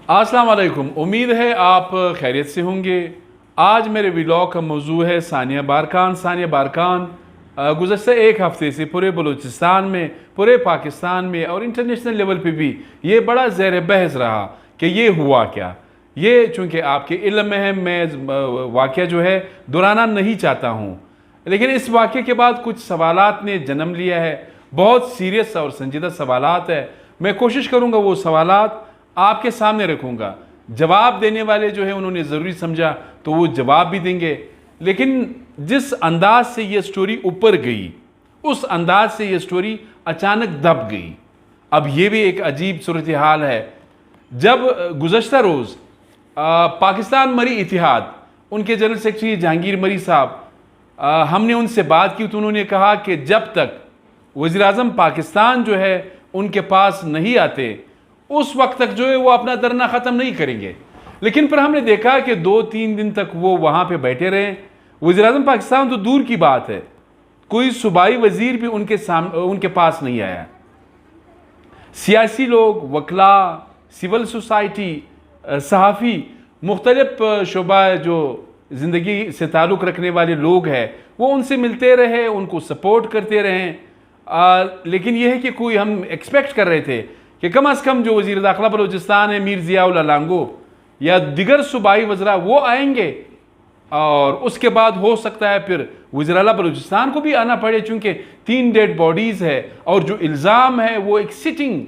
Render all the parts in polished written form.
अस्सलाम वालेकुम। उम्मीद है आप खैरियत से होंगे। आज मेरे व्लॉग का मौजू है सानिया बारखान। सानिया बारखान गुज़श्ता एक हफ़्ते से पूरे बलूचिस्तान में, पूरे पाकिस्तान में और इंटरनेशनल लेवल पे भी ये बड़ा ज़ेर बहस रहा कि ये हुआ क्या। ये चूँकि आपके इल्म में है, मैं वाक़या जो है दोहराना नहीं चाहता हूँ, लेकिन इस वाक़े के बाद कुछ सवालात ने जन्म लिया है। बहुत सीरियस और संजीदा सवालात है। मैं कोशिश करूँगा वो सवालात आपके सामने रखूँगा। जवाब देने वाले जो है उन्होंने ज़रूरी समझा तो वो जवाब भी देंगे, लेकिन जिस अंदाज से ये स्टोरी ऊपर गई उस अंदाज से ये स्टोरी अचानक दब गई। अब ये भी एक अजीब सूरत हाल है। जब गुज़श्ता रोज़ पाकिस्तान मरी इतिहाद उनके जनरल सेक्रेटरी जहांगीर मरी साहब, हमने उनसे बात की तो उन्होंने कहा कि जब तक वज़ीर-ए-आज़म पाकिस्तान जो है उनके पास नहीं आते उस वक्त तक जो है वो अपना धरना ख़त्म नहीं करेंगे। लेकिन फिर हमने देखा कि 2-3 दिन तक वो वहाँ पे बैठे रहे। वज़ीर-ए-आज़म पाकिस्तान तो दूर की बात है, कोई सूबाई वज़ीर भी उनके पास नहीं आया। सियासी लोग, वकला, सिविल सोसाइटी, सहाफ़ी, मुख्तलिफ शोबा जो ज़िंदगी से ताल्लुक़ रखने वाले लोग हैं वो उनसे मिलते रहे, उनको सपोर्ट करते रहें। लेकिन यह है कि कोई हम एक्सपेक्ट कर रहे थे कि कम अज़ कम जो वज़ीर दाखिला बलूचिस्तान है मीर ज़िया उल लांगो या दिगर सूबाई वज़रा वो आएंगे और उसके बाद हो सकता है फिर वज़ीर आला बलूचिस्तान को भी आना पड़े, चूँकि 3 डेड बॉडीज़ है और जो इल्ज़ाम है वो एक सिटिंग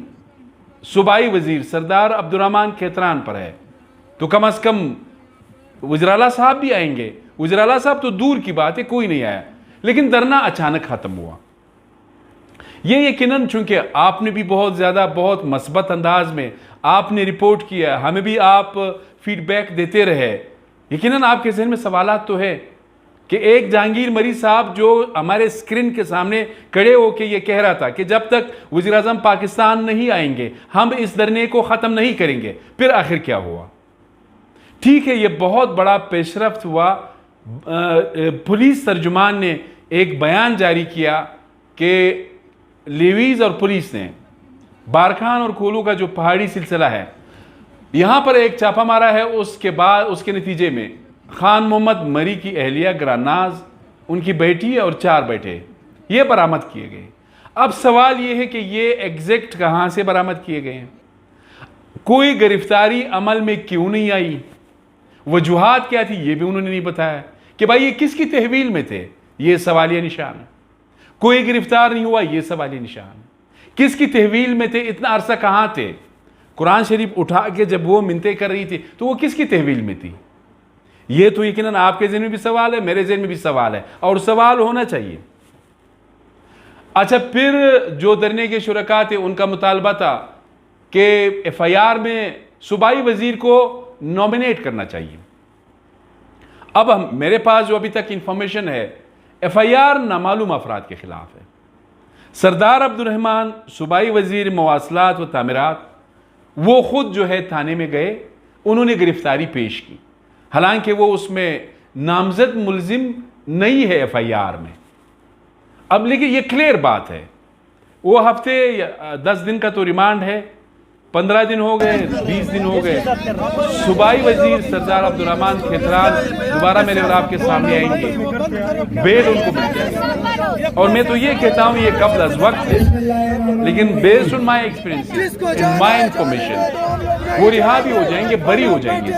सूबाई वज़ीर सरदार अब्दुर्रहमान खेतरान पर है। तो कम अज़ कम वज़ीर आला साहब भी आएंगे। वज़ीर आला साहब तो दूर की बात है, कोई नहीं आया। लेकिन धरना अचानक ख़त्म हुआ। ये यकीनन चूँकि आपने भी बहुत ज़्यादा बहुत मस्बत अंदाज में आपने रिपोर्ट किया, हमें भी आप फीडबैक देते रहे, यकीनन आपके जहन में सवालात तो है कि एक जहांगीर मरी साहब जो हमारे स्क्रीन के सामने खड़े होकर ये कह रहा था कि जब तक वज़ीर-ए-आज़म पाकिस्तान नहीं आएंगे हम इस धरने को ख़त्म नहीं करेंगे। फिर आखिर क्या हुआ? ठीक है, ये बहुत बड़ा पेशरफ्त हुआ। पुलिस तर्जुमान ने एक बयान जारी किया कि लेवीज़ और पुलिस ने बारखान और कोलू का जो पहाड़ी सिलसिला है यहाँ पर एक छापा मारा है। उसके बाद उसके नतीजे में खान मोहम्मद मरी की अहलिया ग्रानाज, उनकी बेटी और 4 बेटे ये बरामद किए गए। अब सवाल ये है कि ये एग्जैक्ट कहाँ से बरामद किए गए हैं? कोई गिरफ्तारी अमल में क्यों नहीं आई? वजूहात क्या थी ये भी उन्होंने नहीं बताया कि भाई ये किसकी तहवील में थे, ये सवालिया निशान है। कोई गिरफ्तार नहीं हुआ, ये सवालिया निशान। किसकी तहवील में थे, इतना अरसा कहाँ थे? कुरान शरीफ उठा के जब वो मिन्नतें कर रही थी तो वो किसकी तहवील में थी? ये तो यकीनन आपके ज़हन में भी सवाल है, मेरे ज़हन में भी सवाल है और सवाल होना चाहिए। अच्छा, फिर जो धरने के शुरका थे उनका मुतालबा था कि FIR में सूबाई वज़ीर को नॉमिनेट करना चाहिए। अब मेरे पास जो अभी तक इंफॉर्मेशन है FIR नामालूम अफराद के खिलाफ है। सरदार अब्दुर्रहमान सूबाई वज़ीर मवासलात व तामीरात वो ख़ुद जो है थाने में गए, उन्होंने गिरफ्तारी पेश की, हालांकि वो उसमें नामजद मुलजिम नहीं है FIR में। अब लेकिन ये क्लियर बात है, वो हफ्ते 10 दिन का तो रिमांड है, 15 दिन हो गए, 20 दिन हो गए। सूबाई वज़ीर सरदार अब्दुर्रहमान खेतरान दोबारा मेरे और आपके सामने आएंगे, बेल उनको मिल जाएगी। और मैं तो ये कहता हूँ ये कब्ल अज़ वक्त है, लेकिन based on my experience, my information, वो रिहा भी हो जाएंगे, बरी हो जाएंगे,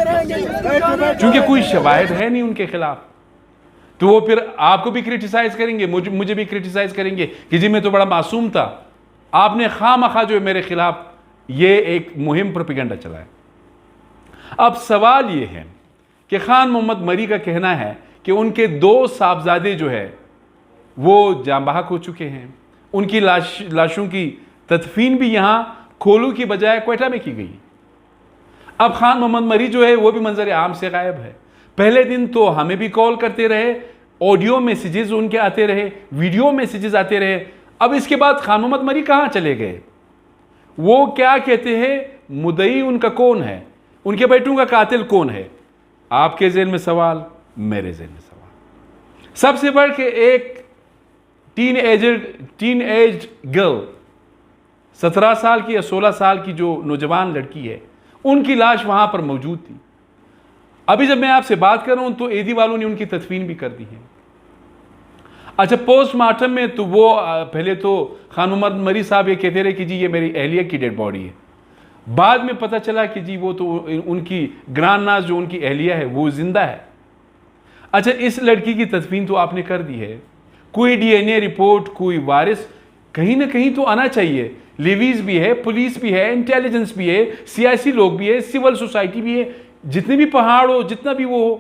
क्योंकि कोई शवाहिद है नहीं उनके खिलाफ। तो वो फिर आपको भी क्रिटिसाइज करेंगे, मुझे भी क्रिटिसाइज करेंगे कि जी मैं तो बड़ा मासूम था, आपने खामखा जो है मेरे खिलाफ ये एक मुहिम प्रोपेगेंडा चला है। अब सवाल ये है कि खान मोहम्मद मरी का कहना है कि उनके 2 साहबजादे जो है वो जाँ बहक हो चुके हैं। उनकी लाशों की तदफीन भी यहाँ कोलू की बजाय क्वेटा में की गई। अब खान मोहम्मद मरी जो है वो भी मंजर आम से गायब है। पहले दिन तो हमें भी कॉल करते रहे, ऑडियो मैसेजेस उनके आते रहे, वीडियो मैसेजेस आते रहे। अब इसके बाद खान मोहम्मद मरी कहाँ चले गए? वो क्या कहते हैं, मुदई उनका कौन है, उनके बेटों का कातिल कौन है? आपके ज़हन में सवाल, मेरे ज़हन में सवाल। सबसे बढ़ के एक टीन एज गर्ल 17 साल की या 16 साल की जो नौजवान लड़की है उनकी लाश वहां पर मौजूद थी। अभी जब मैं आपसे बात कर रहा हूं तो एदी वालों ने उनकी तदफीन भी कर दी है। अच्छा, पोस्टमार्टम में तो वो पहले तो खान मोहम्मद मरी साहब ये कहते रहे कि जी ये मेरी अहलिया की डेड बॉडी है। बाद में पता चला कि जी वो तो उनकी ग्रांड नाज जो उनकी अहलिया है वो जिंदा है। अच्छा, इस लड़की की तदफीन तो आपने कर दी है, कोई डीएनए रिपोर्ट, कोई वारिस कहीं ना कहीं तो आना चाहिए। लिवीज भी है, पुलिस भी है, इंटेलिजेंस भी है, सियासी लोग भी है, सिविल सोसाइटी भी है, जितने भी पहाड़ हो, जितना भी वो हो,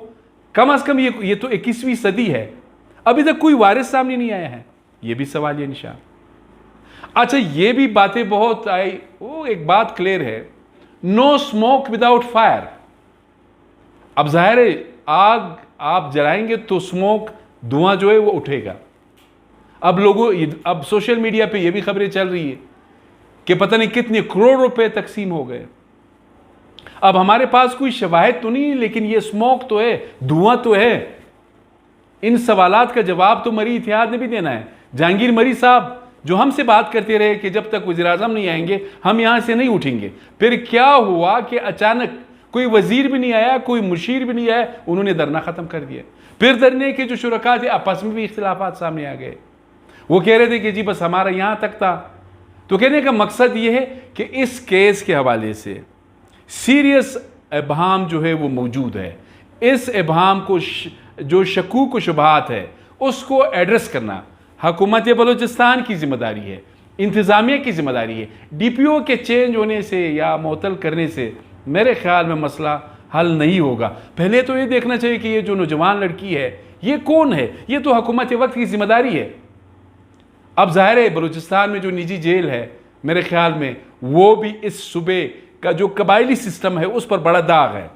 कम से कम ये तो 21वीं सदी है, अभी तक कोई वारिस सामने नहीं आया है। ये भी सवाल ये निशान। अच्छा, ये भी बातें बहुत आई, वो एक बात क्लियर है, नो स्मोक विदाउट फायर। अब जाहिर है आग आप जलाएंगे तो स्मोक, धुआं जो है वो उठेगा। अब सोशल मीडिया पे ये भी खबरें चल रही है कि पता नहीं कितने करोड़ रुपए तकसीम हो गए। अब हमारे पास कोई शवाहिद तो नहीं, लेकिन ये स्मोक तो है, धुआं तो है। इन सवालात का जवाब तो मरी इतिहाद ने भी देना है। जहांगीर मरी साहब जो हमसे बात करते रहे कि जब तक वज़ीर आज़म नहीं आएंगे हम यहां से नहीं उठेंगे, फिर क्या हुआ कि अचानक कोई वजीर भी नहीं आया, कोई मुशीर भी नहीं आया, उन्होंने धरना खत्म कर दिया। फिर धरने के जो शुरका थे आपस में भी इख्तिलाफात सामने आ गए। वो कह रहे थे कि जी बस हमारा यहां तक था। तो कहने का मकसद ये है कि इस केस के हवाले से सीरियस इबहाम जो है वो मौजूद है। इस इबहाम को जो शकूक व शुबहात है उसको एड्रेस करना हुकूमत बलूचिस्तान की जिम्मेदारी है, इंतज़ामिया की जिम्मेदारी है। डीपीओ के चेंज होने से या मुअत्तल करने से मेरे ख्याल में मसला हल नहीं होगा। पहले तो ये देखना चाहिए कि ये जो नौजवान लड़की है ये कौन है, ये तो हुकूमत वक्त की जिम्मेदारी है। अब ज़ाहिर है बलूचिस्तान में जो निजी जेल है मेरे ख्याल में वो भी इस सूबे का जो कबायली सिस्टम है उस पर बड़ा दाग है।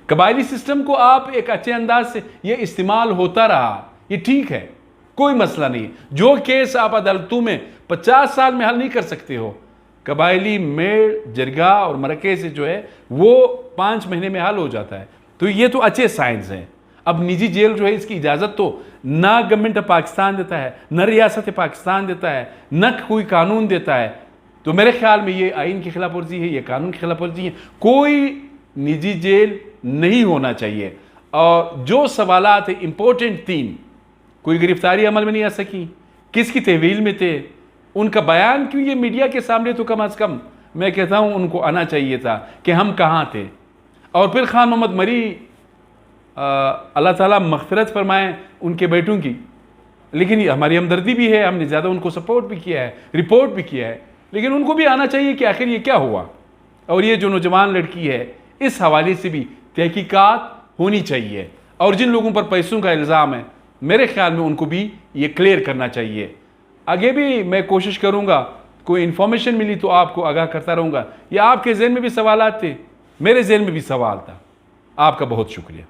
कबायली सिस्टम को आप एक अच्छे अंदाज से ये इस्तेमाल होता रहा, ये ठीक है, कोई मसला नहीं। जो केस आप अदालतों में 50 साल में हल नहीं कर सकते हो, कबायली मेड़, जरगा और मरके से जो है वो 5 महीने में हल हो जाता है। तो ये तो अच्छे साइंस हैं। अब निजी जेल जो है इसकी इजाज़त तो ना गवर्नमेंट ऑफ पाकिस्तान देता है, न रियासत पाकिस्तान देता है, न कोई कानून देता है। तो मेरे ख्याल में ये आइन की खिलाफ वर्जी है, ये कानून की खिलाफ वर्जी है। कोई निजी जेल नहीं होना चाहिए। और जो सवालात है इम्पोर्टेंट 3, कोई गिरफ्तारी अमल में नहीं आ सकी, किसकी तहवील में थे, उनका बयान क्यों ये मीडिया के सामने, तो कम अज़ कम मैं कहता हूँ उनको आना चाहिए था कि हम कहाँ थे। और फिर खान मोहम्मद मरी, अल्लाह ताला मग़फ़िरत फरमाएँ उनके बेटों की, लेकिन हमारी हमदर्दी भी है, हमने ज़्यादा उनको सपोर्ट भी किया है, रिपोर्ट भी किया है, लेकिन उनको भी आना चाहिए कि आखिर ये क्या हुआ। और ये जो नौजवान लड़की है इस हवाले से भी तहकीकात होनी चाहिए। और जिन लोगों पर पैसों का इल्ज़ाम है मेरे ख्याल में उनको भी ये क्लियर करना चाहिए। आगे भी मैं कोशिश करूँगा, कोई इन्फॉर्मेशन मिली तो आपको आगाह करता रहूँगा। या आपके ज़हन में भी सवाल थे, मेरे ज़हन में भी सवाल था। आपका बहुत शुक्रिया।